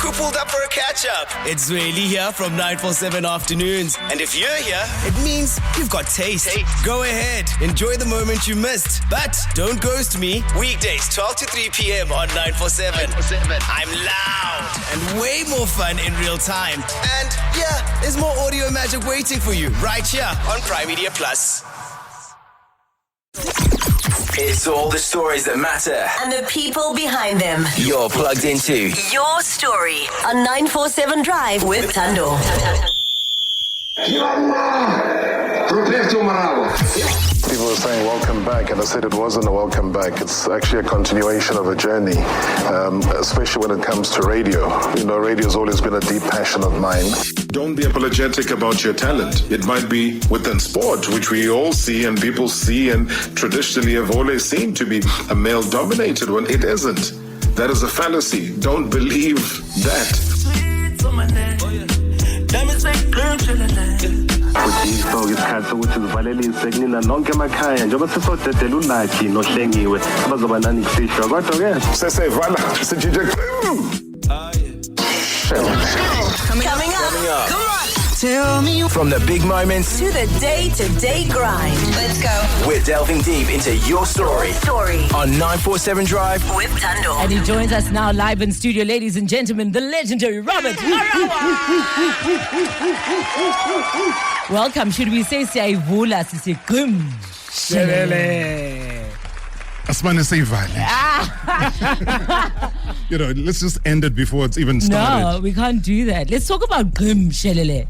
Look who pulled up for a catch-up. It's really here from 947 Afternoons. And if you're here, it means you've got taste. Go ahead, enjoy the moment you missed. But don't ghost me. Weekdays, 12 to 3 p.m. on 947. I'm loud and way more fun in real time. And yeah, there's more audio magic waiting for you right here on Prime Media Plus. It's all the stories that matter and the people behind them. You're plugged into Your Story on 947 Drive with Thando. People were saying welcome back, and I said it wasn't a welcome back. It's actually a continuation of a journey, especially when it comes to radio. You know, radio's always been a deep passion of mine. Don't be apologetic about your talent. It might be within sport, which we all see and people see and traditionally have always seen to be a male-dominated one. It isn't. That is a fallacy. Don't believe that. ukuthi isikhathi sokuthi sivalelise kunina nonke emakhaya njengoba sisodedela unathi nohlengiwe abazoba nani kusihlwa kodwa ke sesevala sijije Coming up. Come on. Tell me. From the big moments To the day-to-day grind. Let's go. we're delving deep into your story on 947 Drive With Thando. And he joins us now live in studio, ladies and gentlemen, the legendary Robert Marawa. Welcome. Should we say siyayivula sisi gqim? Asmane seyivale. You know, let's just end it before it's even started. No, we can't do that. Let's talk about gqim shelele.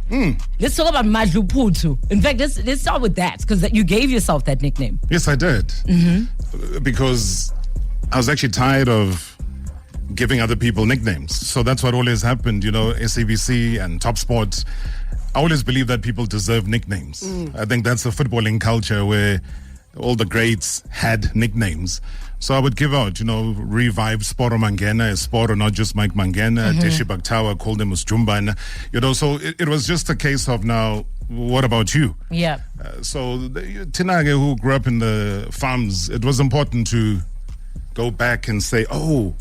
Let's talk about madluputhu. In fact, let's start with that because you gave yourself that nickname. Yes, I did. Because I was actually tired of giving other people nicknames. So that's what always happened, you know, SABC and Top Sport. I always believe that people deserve nicknames. I think that's the footballing culture where all the greats had nicknames. So I would give out, you know, revive Sporo Mangena, Sporo, not just Mike Mangena, Deshi Baktawa, called him Usjumbana. You know, so it was just a case of now, what about you? Yeah. So Tinage, who grew up in the farms, it was important to go back and say, oh,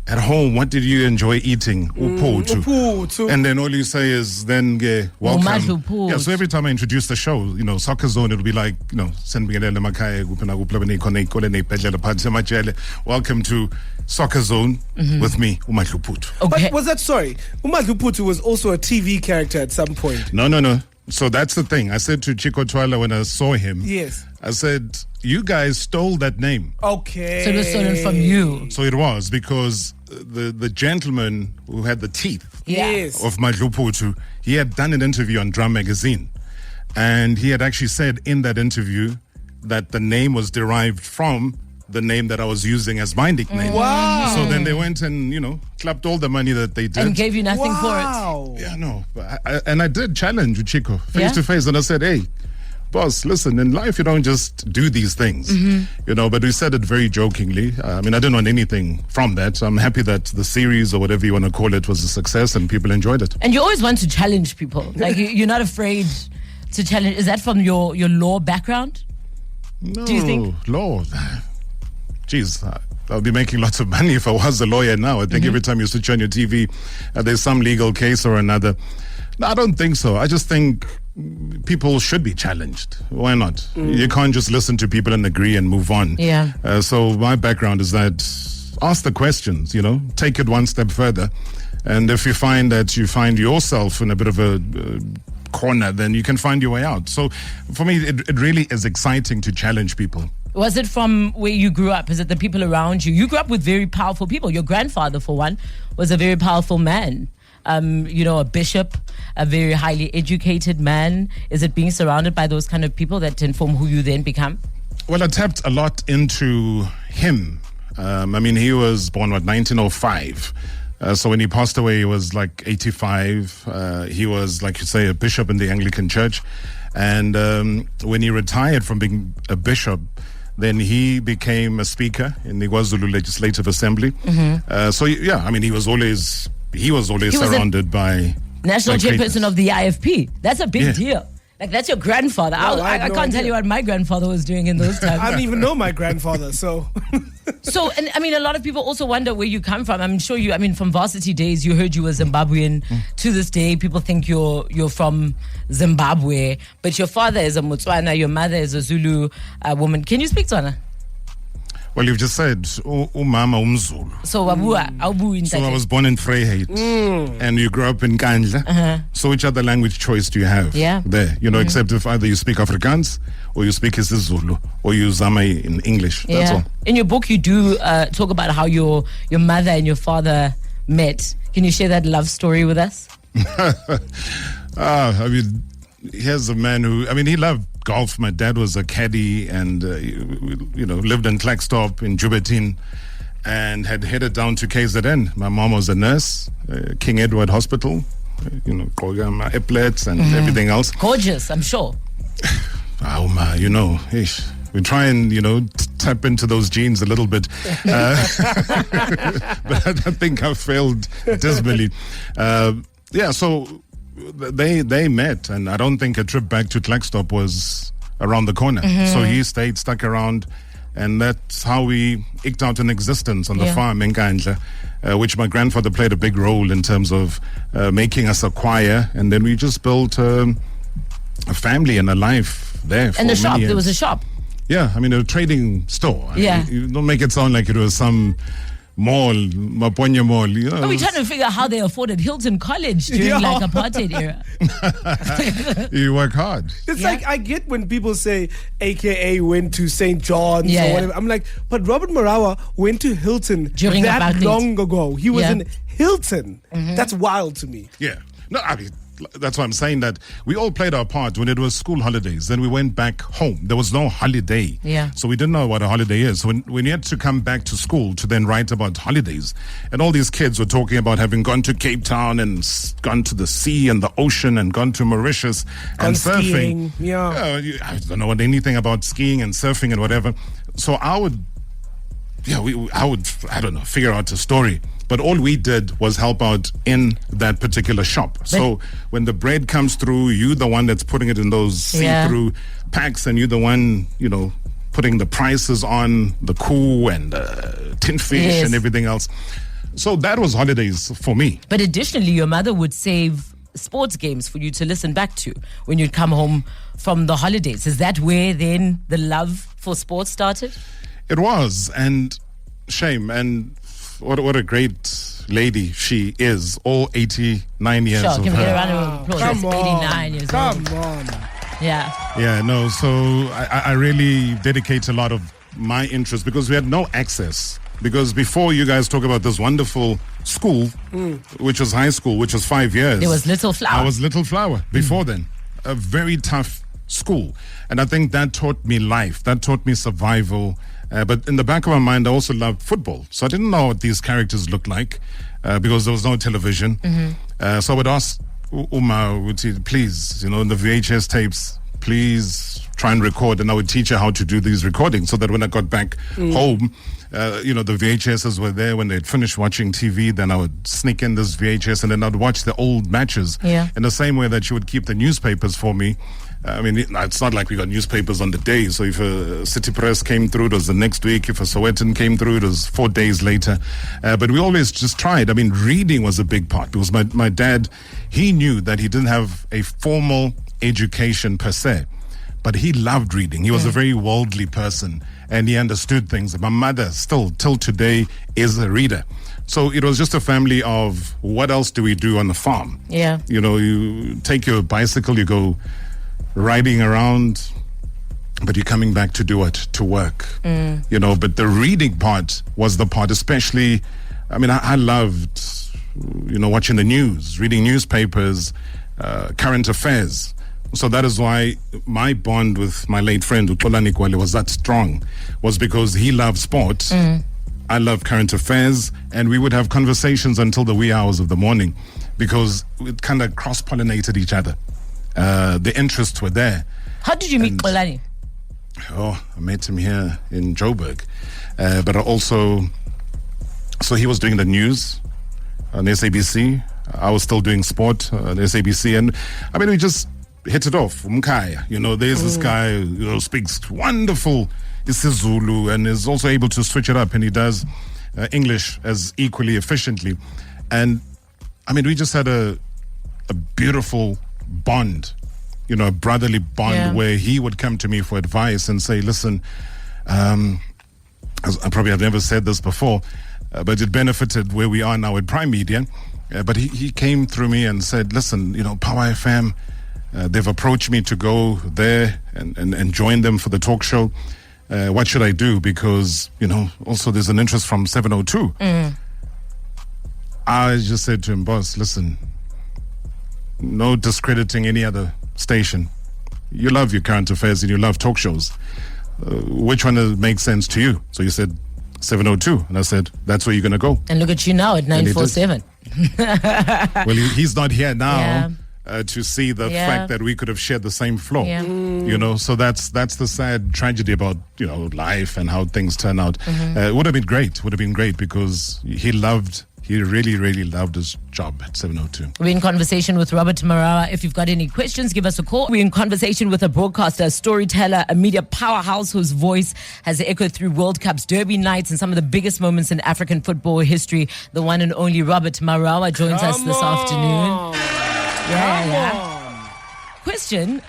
at home, what did you enjoy eating? Upothu. And then all you say is then welcome. Yeah, so every time I introduce the show, you know, Soccer Zone, it'll be like, you know, welcome to Soccer Zone with me, Umadluputhu. Okay. But was that, sorry, Umadluputhu was also a TV character at some point. No. So that's the thing. I said to Chico Twala when I saw him, Yes. I said, you guys stole that name. Okay. So it was stolen from you. So it was because the gentleman who had the teeth Yes. of Madluputhu, he had done an interview on Drum Magazine. And he had actually said in that interview that the name was derived from the name that I was using as my nickname. Wow. So then they went and, you know, clapped all the money that they did. And gave you nothing Wow. for it. Yeah, no. But I did challenge Chico face to face. And I said, hey, boss, listen, in life you don't just do these things, you know, but we said it very jokingly. I mean, I didn't want anything from that. So I'm happy that the series or whatever you want to call it was a success and people enjoyed it. And you always want to challenge people. Like you're not afraid to challenge. Is that from your law background? No, Do you think? law. Jeez, I'll be making lots of money if I was a lawyer now. I think every time you switch on your TV, there's some legal case or another. No, I don't think so. I just think people should be challenged. Why not? You can't just listen to people and agree and move on. Yeah. So my background is that ask the questions, you know, take it one step further. And if you find that you find yourself in a bit of a corner, then you can find your way out. So for me, it really is exciting to challenge people. Was it from where you grew up? Is it the people around you? You grew up with very powerful people. Your grandfather, for one, was a very powerful man. You know, a bishop, a very highly educated man. Is it being surrounded by those kind of people that inform who you then become? Well, I tapped a lot into him. I mean, he was born, 1905. So when he passed away, he was like 85. He was, like you say, a bishop in the Anglican Church. And when he retired from being a bishop, then he became a speaker in the KwaZulu Legislative Assembly. So, yeah, I mean, he was always surrounded by National by chairperson greatness. of the IFP. That's a big deal. Like, that's your grandfather. No, I I had no can't tell idea. you what my grandfather was doing in those times. I don't even know my grandfather, so. So, and I mean, a lot of people also wonder where you come from. I'm sure from varsity days, you heard you were Zimbabwean. To this day, people think you're from Zimbabwe, but your father is a Motswana, your mother is a Zulu woman. Can you speak Tswana? Well, you've just said umama umzulu. So, awubu So I was born in Vryheid, and you grew up in Kandla. So which other language choice do you have there? Except if either you speak Afrikaans or you speak isiZulu or you zama in English. That's all. In your book, you do talk about how your mother and your father met. Can you share that love story with us? I mean, here's a man who, he loved golf. My dad was a caddy and, lived in Flax in Joburg and had headed down to KZN. My mom was a nurse, King Edward Hospital, epaulets and everything else. Gorgeous, I'm sure. We try and, tap into those genes a little bit. But I think I failed dismally. So they met, and I don't think a trip back to Klakstop was around the corner. So he stayed, stuck around, and that's how we eked out an existence on the farm in Kandla, which my grandfather played a big role in terms of making us acquire, and then we just built a family and a life there. And the shop, there was a shop. Yeah, a trading store. You don't make it sound like it was some mall, Maponya Mall. But we're trying to figure out how they afforded Hilton College during like apartheid era. You work hard. It's like, I get when people say AKA went to St. John's or whatever. I'm like, but Robert Marawa went to Hilton during that apartheid. Long ago. He was in Hilton. That's wild to me. Yeah. No, that's why I'm saying that we all played our part when it was school holidays. Then we went back home. There was no holiday. So we didn't know what a holiday is. When you had to come back to school to then write about holidays, and all these kids were talking about having gone to Cape Town and gone to the sea and the ocean and gone to Mauritius and surfing. Skiing, I don't know anything about skiing and surfing and whatever. So I would figure out a story. But all we did was help out in that particular shop. So when the bread comes through, you're the one that's putting it in those see-through packs, and you're the one, putting the prices on the koo and tin fish and everything else. So that was holidays for me. But additionally, your mother would save sports games for you to listen back to when you'd come home from the holidays. Is that where then the love for sports started? It was, and shame, and what a great lady she is. All 89 years of can we her. get a round of applause? Come That's on. 89 years Come old. on. Yeah. No, so I really dedicate a lot of my interest because we had no access. Because before you guys talk about this wonderful school, which was high school, which was 5 years. There was Little Flower. I was Little Flower before then. A very tough school. And I think that taught me life. That taught me survival. But in the back of my mind, I also loved football. So I didn't know what these characters looked like because there was no television. So I would ask Uma, please, in the VHS tapes, please try and record. And I would teach her how to do these recordings so that when I got back home, the VHSs were there. When they'd finished watching TV, then I would sneak in this VHS and then I'd watch the old matches. In the same way that she would keep the newspapers for me. It's not like we got newspapers on the day. So if a City Press came through, it was the next week. If a Sowetan came through, it was 4 days later. But we always just tried. Reading was a big part because my dad, he knew that he didn't have a formal education per se, but he loved reading. He was a very worldly person and he understood things. My mother still, till today, is a reader. So it was just a family of what else do we do on the farm? You take your bicycle, you go riding around, but you're coming back to do it, to work. But the reading part was the part, especially, I loved, watching the news, reading newspapers, current affairs. So that is why my bond with my late friend, Xolani Gwala, was that strong, was because he loved sport. I love current affairs, and we would have conversations until the wee hours of the morning because it kind of cross-pollinated each other. The interests were there. How did you meet Xolani? I met him here in Joburg. But I also, so he was doing the news on SABC. I was still doing sport on SABC. And we just hit it off. Umkaya, there's this guy who speaks wonderful isiZulu and is also able to switch it up, and he does English as equally efficiently. And I mean, we just had a beautiful bond, a brotherly bond where he would come to me for advice and say, listen, I probably have never said this before, but it benefited where we are now at Prime Media. But he came through me and said, listen, Power FM, they've approached me to go there and join them for the talk show. What should I do? Because, also there's an interest from 702. I just said to him, boss, listen, no discrediting any other station. You love your current affairs and you love talk shows. Which one makes sense to you? So you said 702. And I said, that's where you're going to go. And look at you now at 947. Well, he's not here now to see the fact that we could have shared the same floor. So that's the sad tragedy about, life and how things turn out. It would have been great because he really, really loved his job at 702. We're in conversation with Robert Marawa. If you've got any questions, give us a call. We're in conversation with a broadcaster, a storyteller, a media powerhouse whose voice has echoed through World Cups, Derby nights, and some of the biggest moments in African football history. The one and only Robert Marawa joins us this afternoon. Question,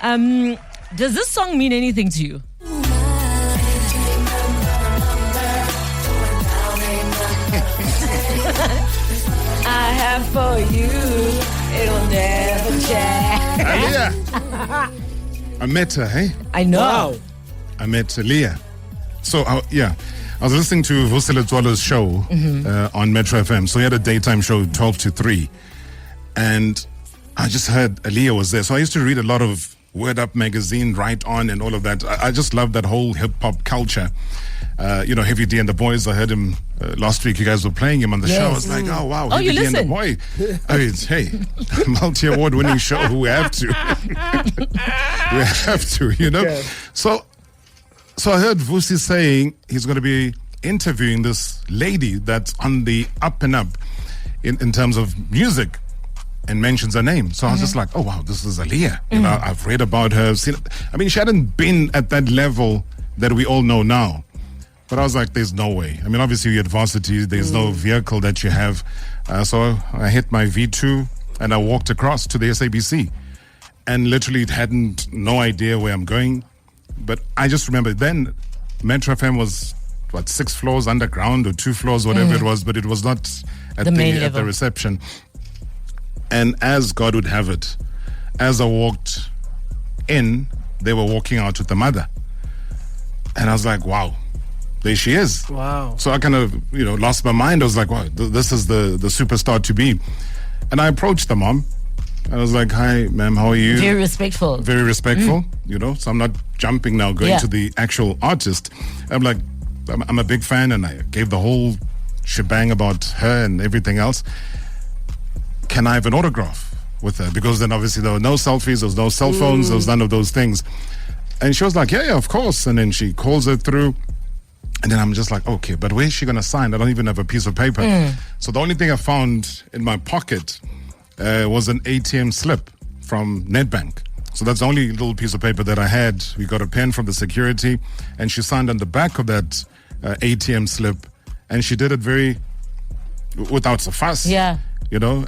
does this song mean anything to you? I have for you, it'll never change. Aaliyah. I met her, hey? I know. Wow. I met Aaliyah. So, I was listening to Vusile Tswala's show on Metro FM. So he had a daytime show, 12 to 3. And I just heard Aaliyah was there. So I used to read a lot of Word Up magazine, Right On, and all of that. I just love that whole hip-hop culture. Heavy D and the Boys, I heard him last week. You guys were playing him on the show. I was like, oh, wow. Oh, Heavy D and the Boy. I mean, hey, multi-award winning show. We have to. We have to, Yeah. So I heard Vusi saying he's going to be interviewing this lady that's on the up and up in terms of music, and mentions her name. So I was just like, oh, wow, this is Aaliyah. I've read about her. She hadn't been at that level that we all know now. But I was like, there's no way. I mean, obviously, you're at varsity. There's no vehicle that you have. So I hit my V2 and I walked across to the SABC. And literally hadn't no idea where I'm going. But I just remember then Metro FM was, 6 floors underground or 2 floors, whatever it was. But it was not at the reception. And as God would have it, as I walked in, they were walking out with the mother. And I was like, wow, there she is. Wow. So I kind of, lost my mind. I was like, wow, this is the superstar to be. And I approached the mom. I was like, hi, ma'am, how are you? Very respectful. Very respectful, So I'm not jumping now, going to the actual artist. I'm like, I'm a big fan, and I gave the whole shebang about her and everything else. Can I have an autograph with her? Because then obviously there were no selfies, there was no cell phones, there was none of those things. And she was like, yeah, of course. And then she calls her through. And then I'm just like, okay, but where's she going to sign? I don't even have a piece of paper. So the only thing I found in my pocket was an ATM slip from Nedbank. So that's the only little piece of paper that I had. We got a pen from the security, and she signed on the back of that ATM slip. And she did it without a fuss. Yeah.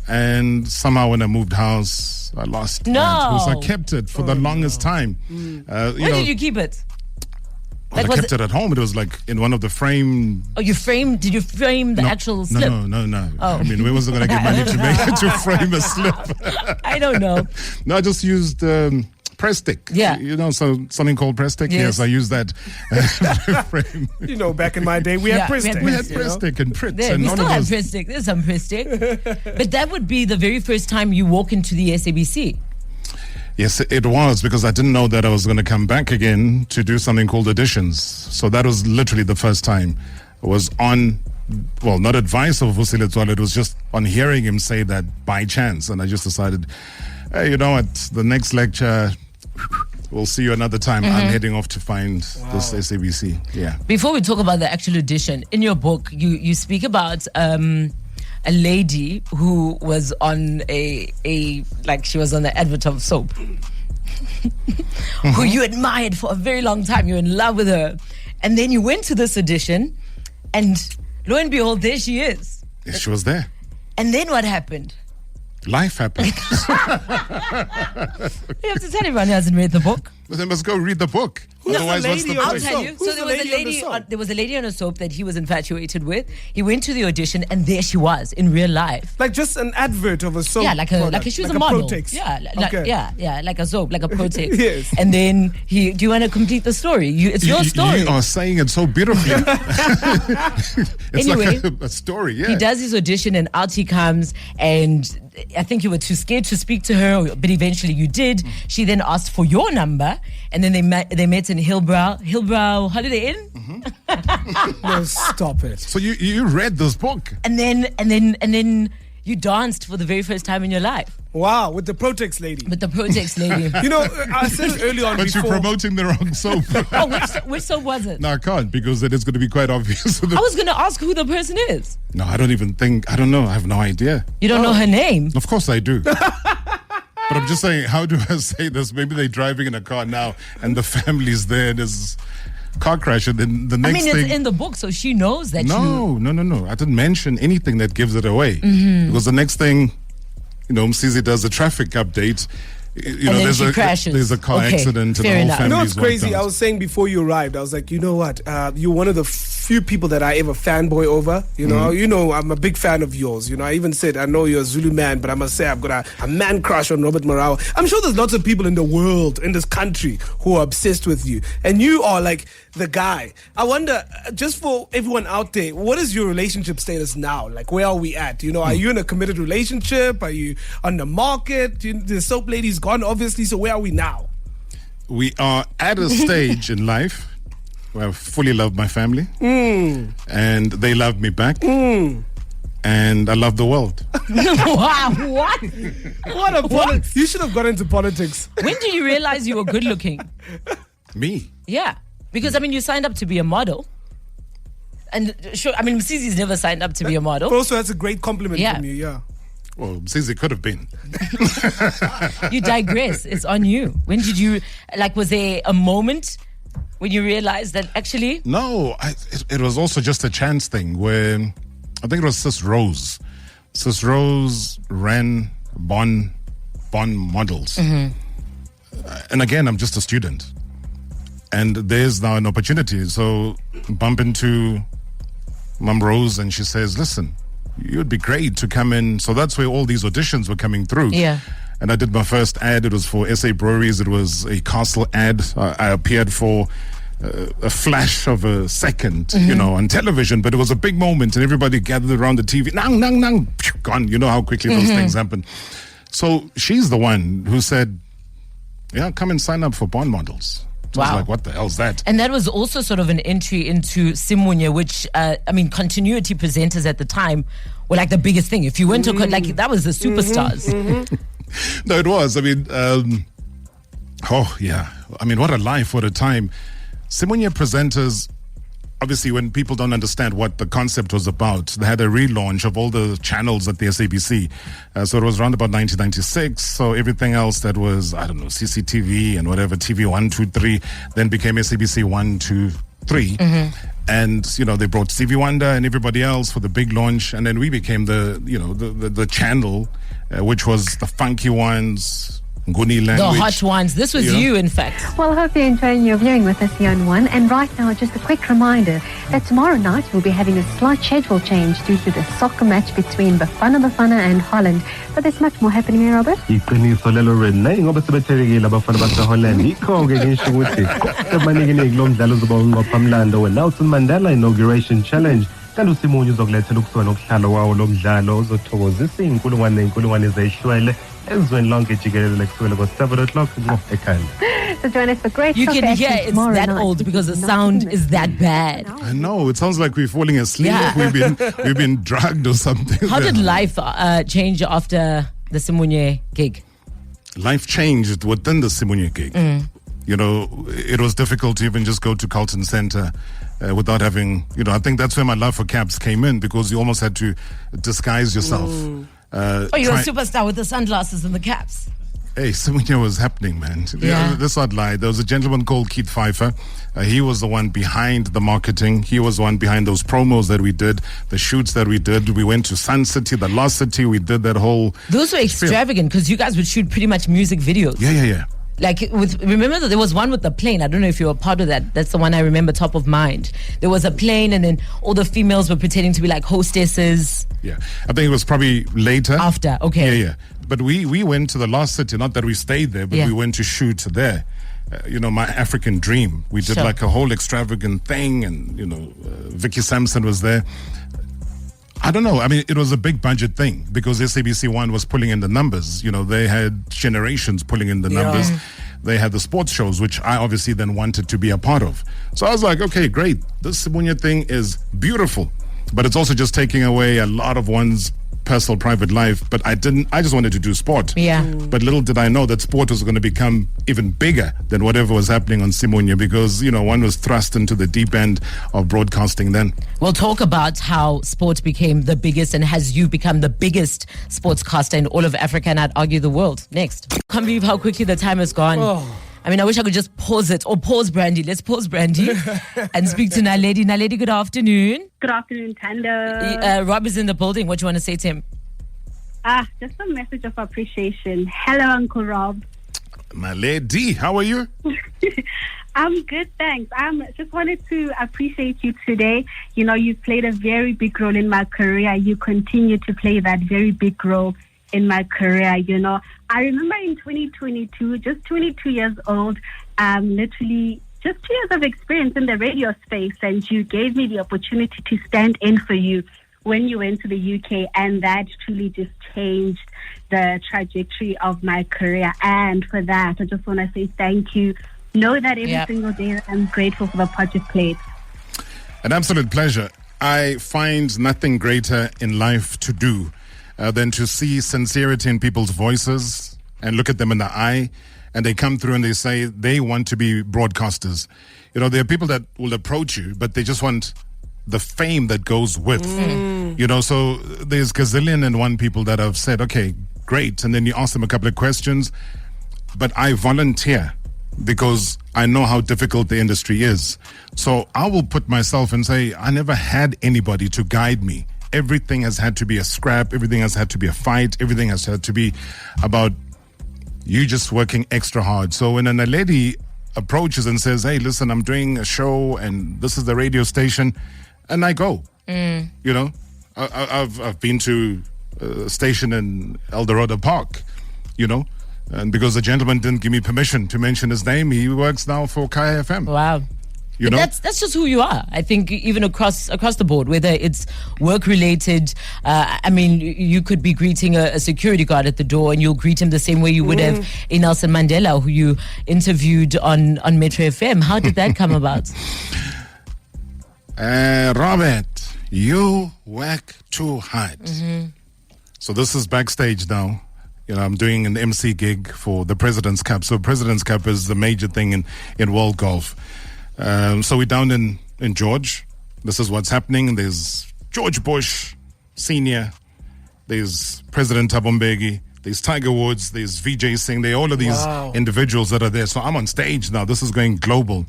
And somehow when I moved house, I lost it. So I kept it for the longest time. Where did you keep it? Well, I kept it at home. It was like in one of the frame. Oh, did you frame the actual slip? No. Oh. I mean, where was I going to get money to frame a slip? I don't know. No, I just used press stick. Yeah. So something called press stick. Yes, I used that frame. Back in my day, we had press stick. We had press stick and Pritz. We still have press stick. There's some press stick. But that would be the very first time you walk into the SABC. Yes, it was, because I didn't know that I was going to come back again to do something called Auditions. So that was literally the first time. I was on, not advice of Vusile Tswala, it was just on hearing him say that by chance. And I just decided, hey, at the next lecture, we'll see you another time. I'm heading off to find this SABC. Yeah. Before we talk about the actual audition, in your book, you speak about a lady who was on she was on the advert of soap. who you admired for a very long time. You're in love with her. And then you went to this audition, and lo and behold, there she is. Yes, she was there. And then what happened? Life happened. You have to tell everyone who hasn't read the book. Well, they must go read the book. Otherwise, what's the lady on I'll point? tell you. Who's So the lady on the soap? there was a lady on a soap that he was infatuated with. He went to the audition, and there she was in real life. Like just an advert of a soap. Yeah, like she was a model. Protex. Yeah, Okay. like a soap, like a Protex. Yes. And then do you want to complete the story? It's your story. You are saying it so beautifully. It's Anyway, like a story, yeah. He does his audition, and out he comes, and I think you were too scared to speak to her, but eventually you did. She then asked for your number, and then they met in Hillbrow Holiday Inn. No, stop it. So you read this book. And then you danced for the very first time in your life Wow, with the Protex lady. with the Protex lady. You know, I said it early on But before. you're promoting the wrong soap. Oh, which soap was it? No, I can't, because then it's going to be quite obvious. I was going to ask who the person is. No, I don't know. I have no idea. You don't know her name. Of course I do. But I'm just saying, how do I say this? Maybe they're driving in a car now and the family's there and there's car crash, and then the next It's thing... in the book, so she knows that No. I didn't mention anything that gives it away. Mm-hmm. Because the next thing, Msizi does a traffic update. And then she crashes. There's a car Okay, accident and fair the whole enough. family You know is what's crazy? wiped out. I was saying before you arrived, I was like, you know what? You're one of the few people that I ever fanboy over. You know, I'm a big fan of yours. I even said, I know you're a Zulu man, but I must say I've got a man crush on Robert Marawa. I'm sure there's lots of people in the world, in this country, who are obsessed with you. And you are like the guy. I wonder, just for everyone out there, what is your relationship status now? Like, where are we at? Are you in a committed relationship? Are you on the market? The soap lady's gone, obviously, so where are we now? We are at a stage in life where I fully love my family, and they love me back, and I love the world. Wow, what? What you should have got into politics. When did you realize you were good looking? Me? Yeah, because you signed up to be a model. And sure, Msizi's never signed up to be a model. But also, that's a great compliment Yeah. from you, yeah. Well, Msizi could have been. You digress. It's on you. When did you, was there a moment when you realized that actually... No, it was also just a chance thing where I think it was Sis Rose. Sis Rose ran Bon Models. And again, I'm just a student. And there's now an opportunity. So bump into Mum Rose and she says, listen, you'd be great to come in. So that's where all these auditions were coming through. Yeah. And I did my first ad. It was for SA Breweries. It was a castle ad. I appeared for a flash of a second, on television. But it was a big moment, and everybody gathered around the TV. Nang, phew, gone. You know how quickly those things happen. So she's the one who said, yeah, come and sign up for Bon Models. So I was Wow. like, what the hell's that? And that was also sort of an entry into Simunye, which, continuity presenters at the time were like the biggest thing. If you went to, that was the superstars. No, it was. What a life, what a time. Simunye presenters, obviously, when people don't understand what the concept was about, they had a relaunch of all the channels at the SABC. So it was around about 1996. So everything else that was, CCTV and whatever, TV 1, 2, 3, then became SABC 1, 2, 3. And, they brought Stevie Wonder and everybody else for the big launch. And then we became the channel, which was the funky ones, Nguni The language. hot ones. This was you, in fact. Well, I hope you're enjoying your viewing with us here on One. And right now, just a quick reminder that tomorrow night we'll be having a slight schedule change due to the soccer match between Bafana and Holland. But there's much more happening here, Robert. Iqiniso lelo Renee ngoba sebethelekile abafana baseHolland ikho-ke ngisho ukuthi sebaningi lo mdlalo uzoba unqophamlando we-Nelson Mandela Inauguration Challenge. Kanti uSimunye uzokulethela ukusuka nokuhlalo wawo lo mdlalo uzothokozisa iy'nkulungwane ezehlwele ezweni lonke jikelele kusukela ngo-7 o'clock ekhaya. So join us for great You soccer can hear action it's tomorrow that night. old because the Not sound to miss. is that bad. I know, it sounds like we're falling asleep. Yeah. We've been drugged or something. How did life change after the Simunye gig? Life changed within the Simunye gig. It was difficult to even just go to Carlton Center without having, I think that's where my love for caps came in, because you almost had to disguise yourself. You're a superstar with the sunglasses and the caps. Hey, Simunye was happening, man. Yeah. Let's not lie. There was a gentleman called Keith Pfeiffer. He was the one behind the marketing. He was the one behind those promos that we did, the shoots that we did. We went to Sun City, the Lost City. We did that whole... Those were extravagant because you guys would shoot pretty much music videos. Yeah. Like, remember that there was one with the plane. I don't know if you were part of that. That's the one I remember top of mind. There was a plane and then all the females were pretending to be like hostesses. Yeah. I think it was probably later. After, okay. Yeah. But we went to the Lost City. Not that we stayed there, but we went to shoot there. My African dream. We did like a whole extravagant thing, and Vicky Sampson was there. I don't know. I mean, it was a big budget thing because SABC One was pulling in the numbers. They had Generations pulling in the numbers. They had the sports shows, which I obviously then wanted to be a part of. So I was like, okay, great. This Simunye thing is beautiful, but it's also just taking away a lot of one's personal private life. But I just wanted to do sport. Yeah. But little did I know that sport was going to become even bigger than whatever was happening on Simunye because, one was thrust into the deep end of broadcasting then. We'll talk about how sport became the biggest and has you become the biggest sportscaster in all of Africa and I'd argue the world. Next. Can't believe how quickly the time has gone. I mean, I wish I could just pause it or pause Brandy. Let's pause Brandy and speak to Naledi. Naledi, good afternoon. Good afternoon, Thando. Rob is in the building. What do you want to say to him? Just a message of appreciation. Hello, Uncle Rob. Naledi, how are you? I'm good, thanks. Just wanted to appreciate you today. You've played a very big role in my career. You continue to play that very big role in my career. I remember in 2022, just 22 years old, literally just 2 years of experience in the radio space, and you gave me the opportunity to stand in for you when you went to the UK, and that truly just changed the trajectory of my career. And for that, I just want to say thank you. Know that every single day I'm grateful for the part you've played. An absolute pleasure. I find nothing greater in life to do than to see sincerity in people's voices and look at them in the eye, and they come through and they say they want to be broadcasters. There are people that will approach you, but they just want the fame that goes with. So there's gazillion and one people that have said, okay, great, and then you ask them a couple of questions, but I volunteer because I know how difficult the industry is. So I will put myself and say, I never had anybody to guide me. Everything has had to be a scrap. Everything has had to be a fight. Everything has had to be about you just working extra hard. So when a lady approaches and says, hey, listen, I'm doing a show and this is the radio station, and I go, I've been to a station in El Dorado Park, and because the gentleman didn't give me permission to mention his name, he works now for Kaya FM. Wow. But that's just who you are. I think even across the board, whether it's work related. You could be greeting a security guard at the door, and you'll greet him the same way you would have in Nelson Mandela, who you interviewed on Metro FM. How did that come about? Robert, you work too hard. So this is backstage now. I'm doing an MC gig for the President's Cup. So President's Cup is the major thing in world golf. So we're down in George. This is what's happening. There's George Bush Senior. There's President Thabo Mbeki. There's Tiger Woods. There's VJ Singh. There are all of these individuals that are there. So I'm on stage now. This is going global.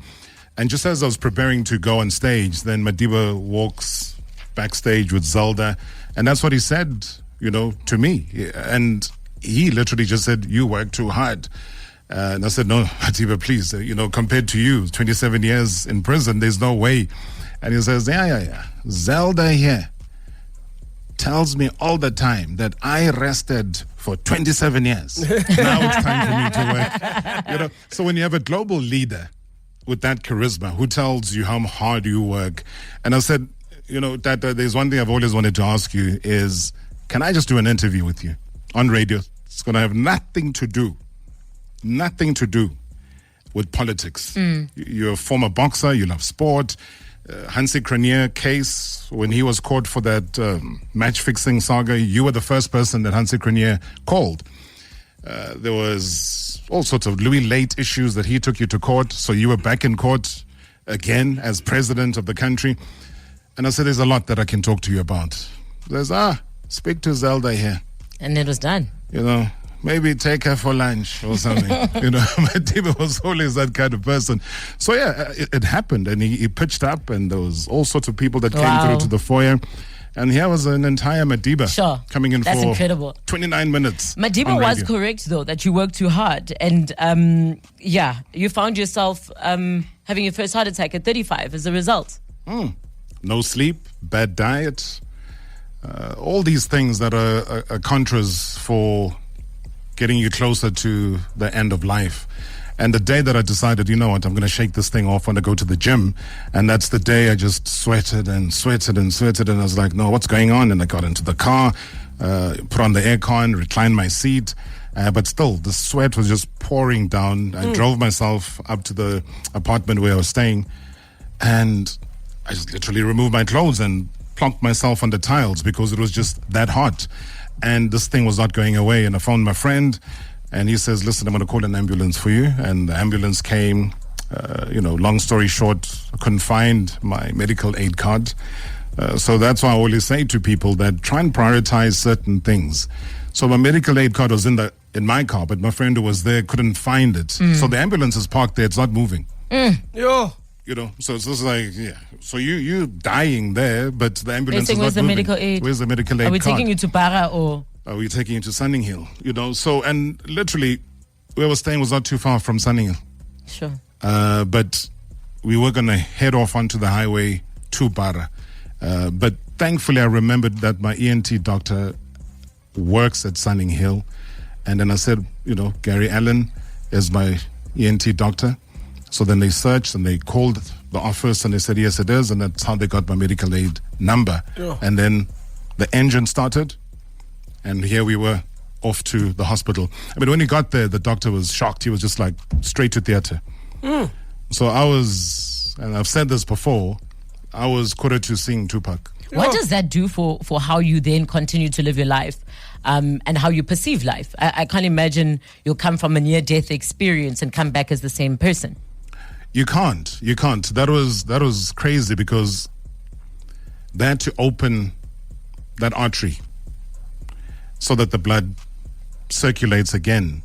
And just as I was preparing to go on stage, then Madiba walks backstage with Zelda. And that's what he said, to me. And he literally just said, you work too hard. And I said, no, Madiba, please, compared to you, 27 years in prison, there's no way. And he says, yeah. Zelda here tells me all the time that I rested for 27 years. Now it's time for me to work. So when you have a global leader with that charisma who tells you how hard you work, and I said, that there's one thing I've always wanted to ask you is, can I just do an interview with you on radio? It's going to have nothing to do with politics. You're a former boxer, you love sport. Hansi Cronje case, when he was caught for that match-fixing saga, you were the first person that Hansi Cronje called. There was all sorts of Louis Late issues that he took you to court, so you were back in court again as president of the country. And I said, there's a lot that I can talk to you about. There's, speak to Zelda here. And it was done. maybe take her for lunch or something. Madiba was always that kind of person. So yeah, it happened, and he pitched up, and there was all sorts of people that came through to the foyer. And here was an entire Madiba coming in That's for incredible. 29 minutes. Madiba was correct, though, that you worked too hard. And, you found yourself having your first heart attack at 35 as a result. No sleep, bad diet, all these things that are contras for getting you closer to the end of life. And the day that I decided, you know what, I'm going to shake this thing off, I'm going to go to the gym. And that's the day I just sweated and sweated and sweated. And I was like, no, what's going on? And I got into the car, put on the aircon, reclined my seat. But still, the sweat was just pouring down. I drove myself up to the apartment where I was staying. And I just literally removed my clothes and plonked myself on the tiles because it was just that hot. And this thing was not going away. And I phoned my friend. And he says, listen, I'm going to call an ambulance for you. And the ambulance came. Long story short, I couldn't find my medical aid card. So that's why I always say to people that try and prioritize certain things. So my medical aid card was in my car, but my friend who was there couldn't find it. So the ambulance is parked there. It's not moving. Yo. So it's just like, So you dying there, but the ambulance is not where's the moving. medical aid? Where's the medical aid Are we card? taking you to Para or? Are we taking you to Sunning Hill? So, and literally, where I was staying was not too far from Sunning Hill. Sure. But we were going to head off onto the highway to Para. But thankfully, I remembered that my ENT doctor works at Sunning Hill. And then I said, Gary Allen is my ENT doctor. So then they searched and they called the office and they said, yes, it is. And that's how they got my medical aid number. Yeah. And then the engine started. And here we were off to the hospital. I mean, when he got there, the doctor was shocked. He was just like, straight to theater. So I was, and I've said this before, I was quarter to seeing Tupac. What does that do for how you then continue to live your life and how you perceive life? I can't imagine you'll come from a near-death experience and come back as the same person. You can't. That was crazy because they had to open that artery so that the blood circulates again.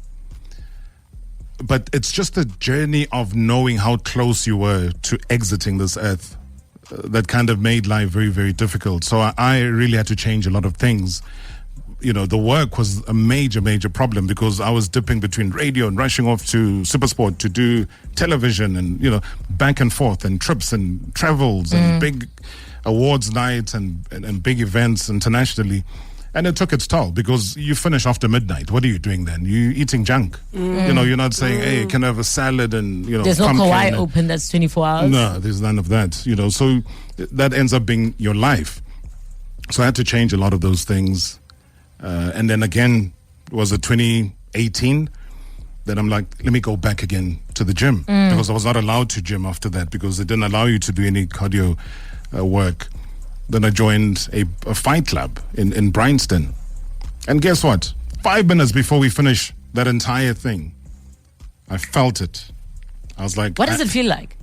But it's just a journey of knowing how close you were to exiting this earth that kind of made life very, very difficult. So I really had to change a lot of things. The work was a major, major problem because I was dipping between radio and rushing off to Supersport to do television and, back and forth and trips and travels and big awards nights and big events internationally. And it took its toll because you finish after midnight. What are you doing then? You're eating junk. You're not saying, hey, can I have a salad and, There's no Kauai open that's 24 hours. No, there's none of that. So that ends up being your life. So I had to change a lot of those things. And then again, was it 2018? Then I'm like, let me go back again to the gym because I was not allowed to gym after that because they didn't allow you to do any cardio work. Then I joined a fight club in Bryanston. And guess what? 5 minutes before we finished that entire thing, I felt it. I was like... What does it feel like?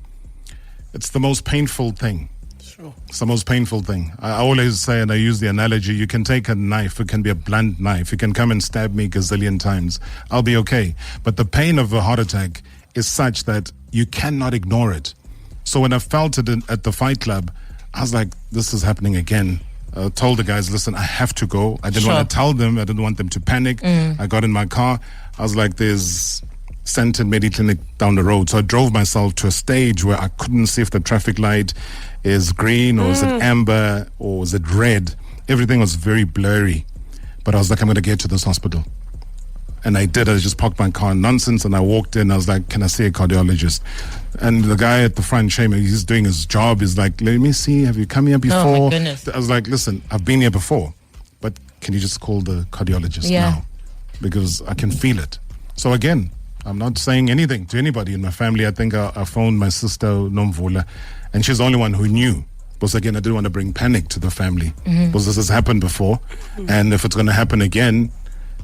It's the most painful thing. Sure. It's the most painful thing. I always say, and I use the analogy, you can take a knife, it can be a blunt knife. You can come and stab me a gazillion times. I'll be okay. But the pain of a heart attack is such that you cannot ignore it. So when I felt it at the fight club, I was like, this is happening again. I told the guys, listen, I have to go. I didn't want to tell them. I didn't want them to panic. I got in my car. I was like, there's Centre Mediclinic down the road. So I drove myself to a stage where I couldn't see if the traffic light is green or is it amber or is it red. Everything was very blurry. But I was like, I'm going to get to this hospital. And I did. I just parked my car in nonsense and I walked in. I was like, can I see a cardiologist? And the guy at the front, Shame, he's doing his job. He's like, let me see. Have you come here before? Oh, my goodness. I was like, listen, I've been here before, but can you just call the cardiologist now? Because I can feel it. So again, I'm not saying anything to anybody in my family. I think I phoned my sister, Nomvula, and she's the only one who knew. Because again, I didn't want to bring panic to the family. Because this has happened before. And if it's going to happen again,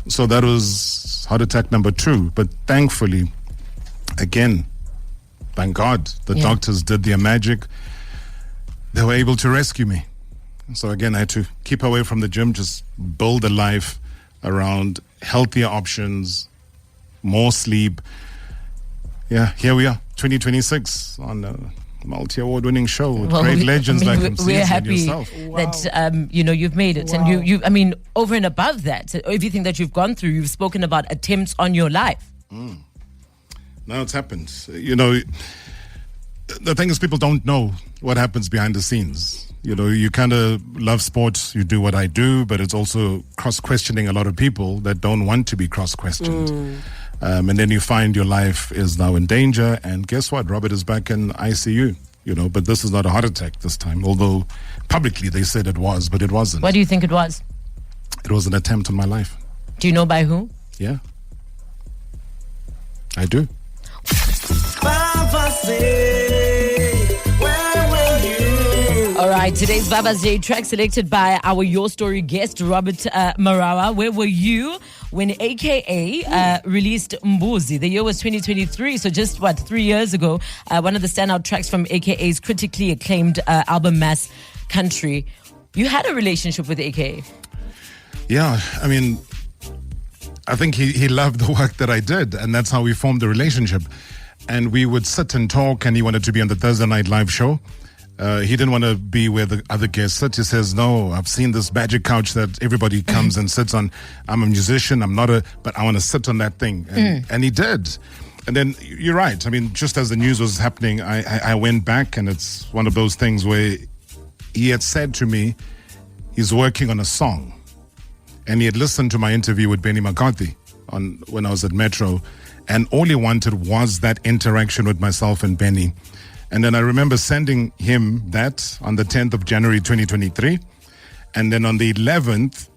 so that was heart attack number 2. But thankfully, again, thank God, the doctors did their magic. They were able to rescue me. So again, I had to keep away from the gym, just build a life around healthier options, more sleep. Yeah, here we are, 2026 on a multi-award-winning show with great legends like from we're and happy yourself. that you've made it, and you. I mean, over and above that, everything that you've gone through, you've spoken about attempts on your life. Now it's happened. You know, the thing is, people don't know what happens behind the scenes. You know, you kind of love sports, you do what I do, but it's also cross-questioning a lot of people that don't want to be cross-questioned. And then you find your life is now in danger, and guess what? Robert is back in ICU, you know, but this is not a heart attack this time, although publicly they said it was, but it wasn't. What do you think it was? It was an attempt on my life. Do you know by who? Yeah. I do. All right, today's Baba's Day track selected by our Your Story guest, Robert Marawa. Where were you when AKA released Mbuzi? The year was 2023, so just, 3 years ago. One of the standout tracks from AKA's critically acclaimed album, Mass Country. You had a relationship with AKA. Yeah, I mean, I think he loved the work that I did, and that's how we formed the relationship. And we would sit and talk, and he wanted to be on the Thursday Night Live show. He didn't want to be where the other guests sit. He says, no, I've seen this magic couch that everybody comes and sits on. I'm a musician, but I want to sit on that thing. And he did. And then, you're right. I mean, just as the news was happening, I went back, and it's one of those things where he had said to me, he's working on a song. And he had listened to my interview with Benny McCarthy when I was at Metro. And all he wanted was that interaction with myself and Benny. And then I remember sending him that on the 10th of January, 2023. And then on the 11th,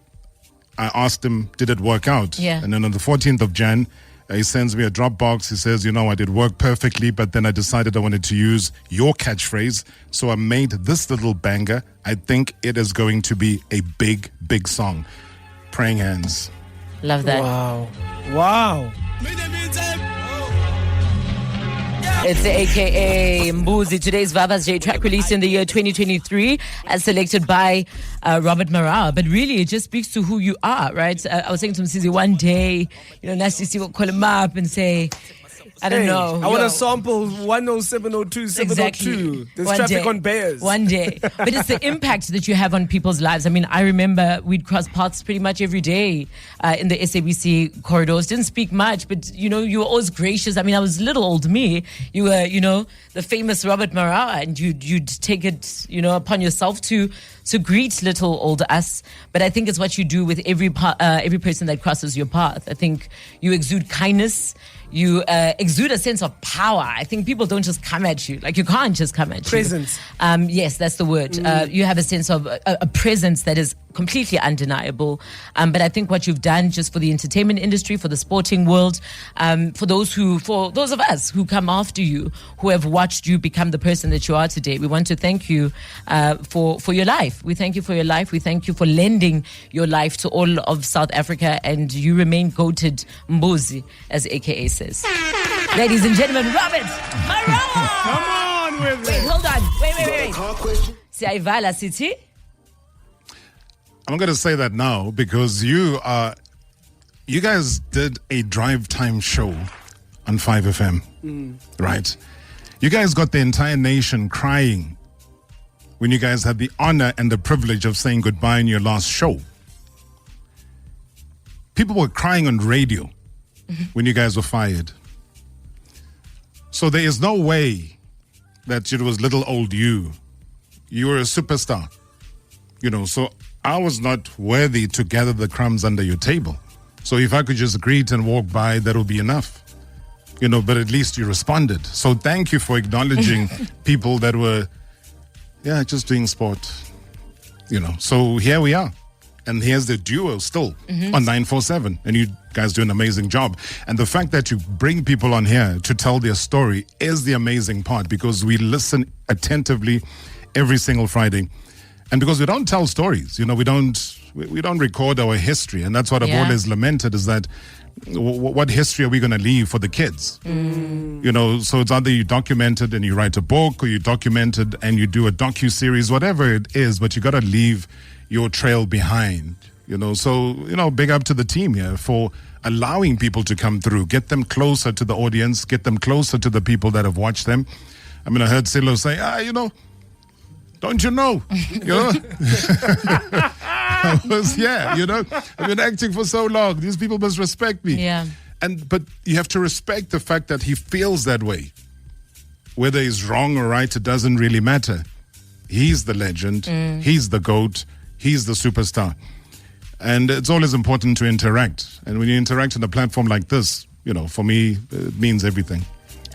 I asked him, did it work out? Yeah. And then on the 14th of Jan, he sends me a Dropbox. He says, I did work perfectly, but then I decided I wanted to use your catchphrase. So I made this little banger. I think it is going to be a big, big song. Praying Hands. Love that. Wow. It's the AKA Mbuzi. Today's Baba's Day track released in the year 2023 as selected by Robert Marawa. But really, it just speaks to who you are, right? I was saying to Msizi one day, Nasty C will call him up and say, I don't know. I want to sample 10702, 702. Exactly. There's One traffic day. on Bears. One day. But it's the impact that you have on people's lives. I mean, I remember we'd cross paths pretty much every day in the SABC corridors. Didn't speak much, but, you were always gracious. I mean, I was little old me. You were, the famous Robert Marawa, and you'd take it, upon yourself to greet little old us. But I think it's what you do with every person that crosses your path. I think you exude kindness. You exude a sense of power. I think people don't just come at you. Like, you can't just come at you. Presence. Yes, that's the word. You have a sense of a presence that is completely undeniable. But I think what you've done just for the entertainment industry, for the sporting world, for those of us who come after you, who have watched you become the person that you are today, we want to thank you for your life. We thank you for your life. We thank you for lending your life to all of South Africa, and you remain goated Mbuzi, as AKA says. Ladies and gentlemen, Robert Marawa! Come on with Wait, it. hold on. Wait. Siyayivala City. I'm going to say that now because you guys did a drive time show on 5FM, right? You guys got the entire nation crying when you guys had the honor and the privilege of saying goodbye in your last show. People were crying on radio when you guys were fired. So there is no way that it was little old you. You were a superstar, so I was not worthy to gather the crumbs under your table. So if I could just greet and walk by, that would be enough. But at least you responded. So thank you for acknowledging people that were, just doing sport. So here we are. And here's the duo still on 947. And you guys do an amazing job. And the fact that you bring people on here to tell their story is the amazing part, because we listen attentively every single Friday. And because we don't tell stories, we don't record our history. And that's what I've always lamented, is that what history are we going to leave for the kids? So it's either you document it and you write a book, or you document it and you do a docu-series, whatever it is, but you got to leave your trail behind, You know, so, big up to the team here for allowing people to come through, get them closer to the audience, get them closer to the people that have watched them. I mean, I heard Silo say, don't you know? I was, I've been acting for so long. These people must respect me. Yeah. But you have to respect the fact that he feels that way. Whether he's wrong or right, it doesn't really matter. He's the legend. He's the GOAT. He's the superstar. And it's always important to interact. And when you interact on a platform like this, for me, it means everything.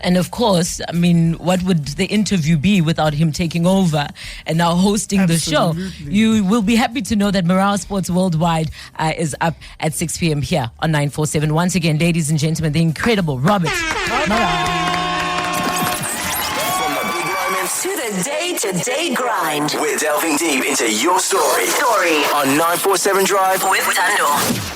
And of course, I mean, what would the interview be without him taking over and now hosting the show? You will be happy to know that Marawa Sports Worldwide is up at 6 p.m. here on 947. Once again, ladies and gentlemen, the incredible Robert Marawa. From the big moments to the day-to-day grind. We're delving deep into your story. On 947 Drive with Thando.